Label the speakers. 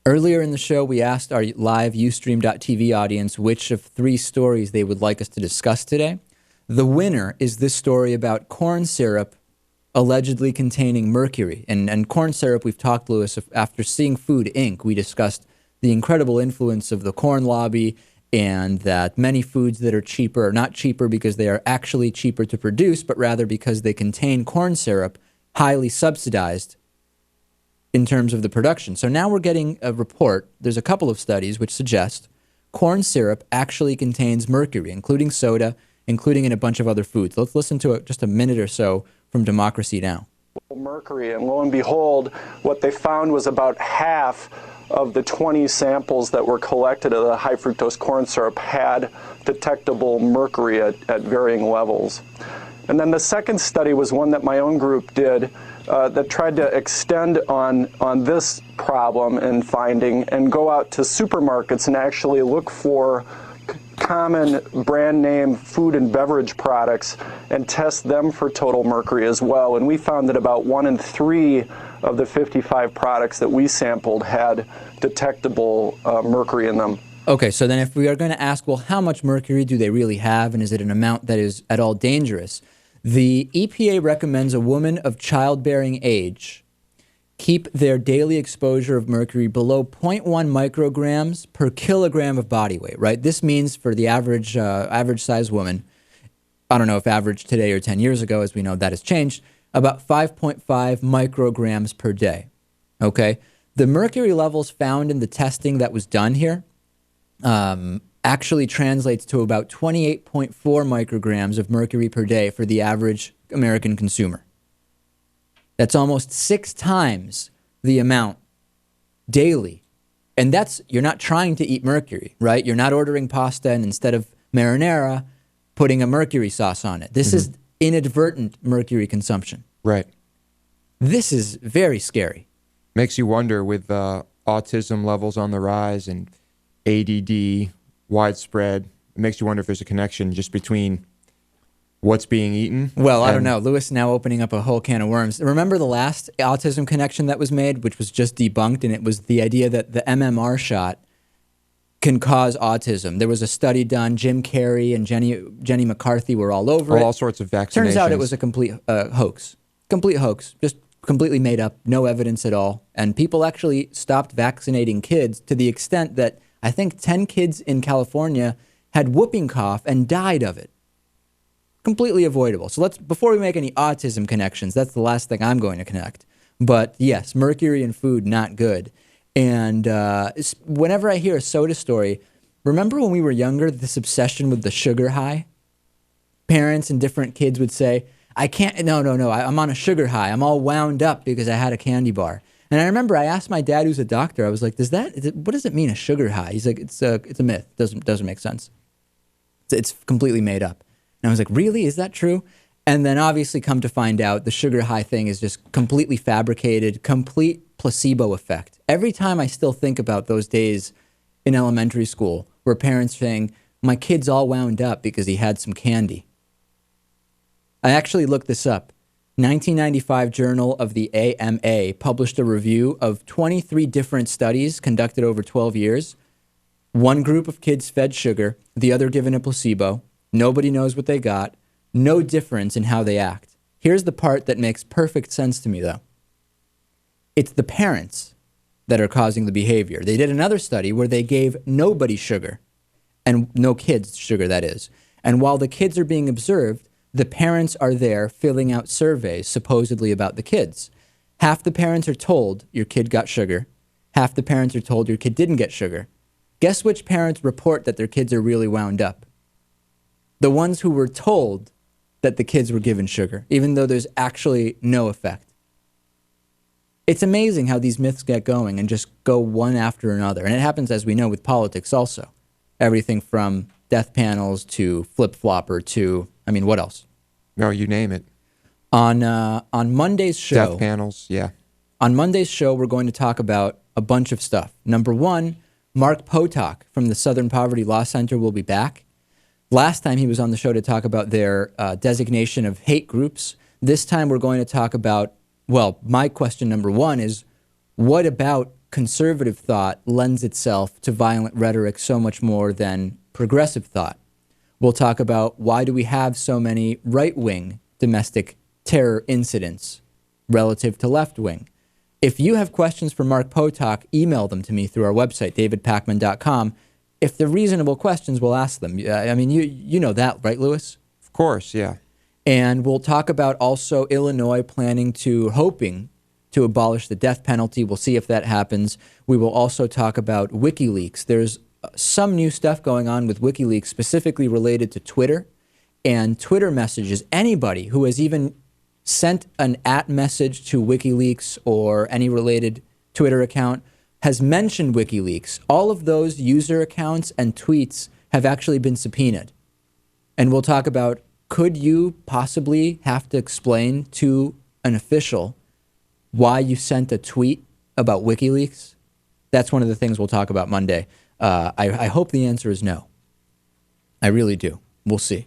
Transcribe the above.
Speaker 1: Earlier in the show, we asked our live Ustream.tv audience which of 3 stories they would like us to discuss today. The winner is this story about corn syrup allegedly containing mercury. And corn syrup, we've talked, Lewis, after seeing Food Inc., we discussed the incredible influence of the corn lobby and that many foods that are cheaper are not cheaper because they are actually cheaper to produce, but rather because they contain corn syrup, highly subsidized in terms of the production. So now we're getting a report. There's a couple of studies which suggest corn syrup actually contains mercury, including soda, including in a bunch of other foods. Let's listen to just a minute or so from Democracy Now!
Speaker 2: Mercury, and lo and behold, what they found was about half of the 20 samples that were collected of the high fructose corn syrup had detectable mercury at varying levels. And then the second study was one that my own group did that tried to extend on this problem and finding and go out to supermarkets and actually look for common brand name food and beverage products and test them for total mercury as well. And we found that about 1 in 3 of the 55 products that we sampled had detectable mercury in them.
Speaker 1: Okay, so then if we are going to ask, well, how much mercury do they really have, and is it an amount that is at all dangerous? The EPA recommends a woman of childbearing age keep their daily exposure of mercury below 0.1 micrograms per kilogram of body weight, right? This means for the average size woman, I don't know if average today or 10 years ago, as we know that has changed, about 5.5 micrograms per day, okay? The mercury levels found in the testing that was done here actually translates to about 28.4 micrograms of mercury per day for the average American consumer. That's almost 6 times the amount daily. And that's, you're not trying to eat mercury, right? You're not ordering pasta and instead of marinara, putting a mercury sauce on it. This is inadvertent mercury consumption.
Speaker 3: Right.
Speaker 1: This is very scary.
Speaker 3: Makes you wonder with autism levels on the rise and ADD widespread. It makes you wonder if there's a connection just between what's being eaten.
Speaker 1: Well, I don't know. Lewis now opening up a whole can of worms. Remember the last autism connection that was made, which was just debunked, and it was the idea that the MMR shot can cause autism. There was a study done. Jim Carrey and Jenny McCarthy were all over it.
Speaker 3: All sorts of vaccinations.
Speaker 1: Turns out it was a complete hoax. Complete hoax. Just completely made up. No evidence at all. And people actually stopped vaccinating kids to the extent that I think 10 kids in California had whooping cough and died of it. Completely avoidable. So before we make any autism connections, that's the last thing I'm going to connect. But yes, mercury in food, not good. And whenever I hear a soda story, remember when we were younger, this obsession with the sugar high? Parents and different kids would say, no, I'm on a sugar high. I'm all wound up because I had a candy bar. And I remember I asked my dad, who's a doctor, I was like, what does it mean, a sugar high? He's like, it's a myth. Doesn't make sense. It's completely made up. And I was like, really? Is that true? And then obviously come to find out the sugar high thing is just completely fabricated, complete placebo effect. Every time I still think about those days in elementary school where parents saying, my kid's all wound up because he had some candy. I actually looked this up. 1995 Journal of the AMA published a review of 23 different studies conducted over 12 years. One group of kids fed sugar, the other given a placebo. Nobody knows what they got. No difference in how they act. Here's the part that makes perfect sense to me, though. It's the parents that are causing the behavior. They did another study where they gave nobody sugar, and no kids sugar, that is. And while the kids are being observed, the parents are there filling out surveys supposedly about the kids. Half the parents are told your kid got sugar. Half the parents are told your kid didn't get sugar. Guess which parents report that their kids are really wound up? The ones who were told that the kids were given sugar, even though there's actually no effect. It's amazing how these myths get going and just go one after another. And it happens, as we know, with politics also. Everything from death panels to flip-flopper to, I mean, what else?
Speaker 3: No, you name it.
Speaker 1: On Monday's show...
Speaker 3: Death panels, yeah.
Speaker 1: On Monday's show, we're going to talk about a bunch of stuff. Number one, Mark Potok from the Southern Poverty Law Center will be back. Last time he was on the show to talk about their designation of hate groups. This time we're going to talk about, well, my question number one is, what about conservative thought lends itself to violent rhetoric so much more than progressive thought. We'll talk about why do we have so many right-wing domestic terror incidents relative to left-wing. If you have questions for Mark Potok, email them to me through our website, davidpakman.com. If they're reasonable questions, we'll ask them. I mean, you know that, right, Lewis?
Speaker 3: Of course, yeah.
Speaker 1: And we'll talk about also Illinois hoping to abolish the death penalty. We'll see if that happens. We will also talk about WikiLeaks. There's some new stuff going on with WikiLeaks specifically related to Twitter and Twitter messages. Anybody who has even sent an @ message to WikiLeaks or any related Twitter account has mentioned WikiLeaks. All of those user accounts and tweets have actually been subpoenaed. And we'll talk about, could you possibly have to explain to an official why you sent a tweet about WikiLeaks? That's one of the things we'll talk about Monday. I hope the answer is no. I really do. We'll see.